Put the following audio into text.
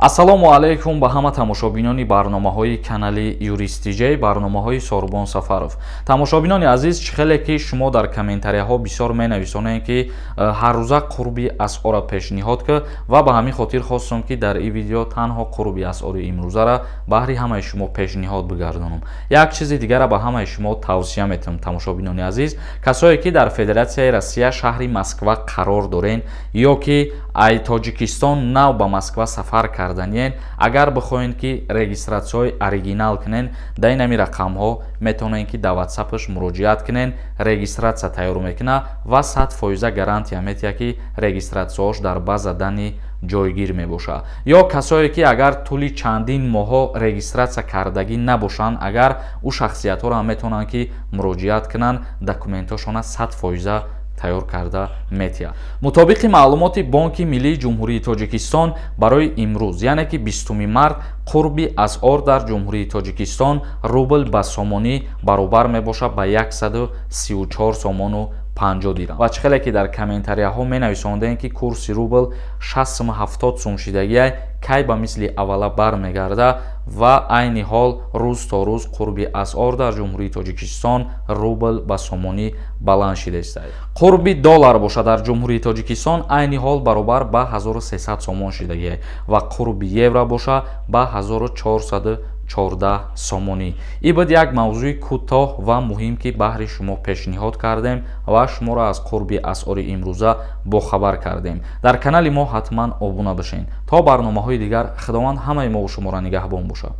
ассалому алайкум ба ҳама тамошобинони барномаҳои канали юристиҷей, барномаҳои Сорбон Сафаров. Тамошобинони азиз, чӣ хеле ки шумо дар комментарияҳо бисёр менависонед ки ҳаррӯза қурби асъора пешниҳод ки ва ба ҳамин хотир хостам ки дар ин видео танҳо қурби асъори имрӯзара баҳри ҳамаи шумо пешниҳод бигардонам. Як чизи дигара ба ҳамаи шумо тавсия метавонам, тамошобинони азиз, касое ки дар Федератсияи Россия шаҳри Москва қарор дорен ё ки ай Тоҷикистон нав ба Москва сафар карданен, агар бихоҳен ки регистратсияҳои оригинал кунен, дар ин ҳамин рақамҳо метавонен ки дар WhatsApp-аш муроҷиат кунен, регистратсия тайёр мекуна ва 100% гарантия метиҳад ки регистратсияҳош дар база данни ҷойгир мебошад. Ё касое ки агар тӯли чандин моҳҳо регистратсия кардагӣ набошанд, агар ӯ шахсиятҳоро ҳам метавонанд ки муроҷиат кунанд, документҳошона 100% тайёр карда метиҳад. мутобиқи маълумоти Бонки Миллии Ҷумҳурии Тоҷикистон барои имрӯз, яъне ки 20 март, қурби асъор дар Ҷумҳурии Тоҷикистон рубл ба сомонӣ баробар мебошад ба 134 сомону 50 дирам. ва чӣ хеле ки дар комментарияҳо менависондем ки курси рубл 6.70 сум шидагиай, кай ба мисли аввала бармегарда ва айни ҳол рӯз то рӯз қурби асъор дар Ҷумҳурии Тоҷикистон рубл ба сомонӣ баланд шуда ист. қурби доллар боша дар Ҷумҳурии Тоҷикистон айни ҳол баробар ба 1300 сомон шидагиай ва қурби евро боша ба 1414 сомонӣ. ин буд як мавзӯи кӯтоҳ ва муҳим ки баҳри шумо пешниҳод кардем ва шуморо аз қурби асъори имрӯза бохабар кардем. дар канали мо ҳатман обуна бошед. то барномаҳои дигар, худованд ҳамаи мо шуморо нигаҳбон бошад.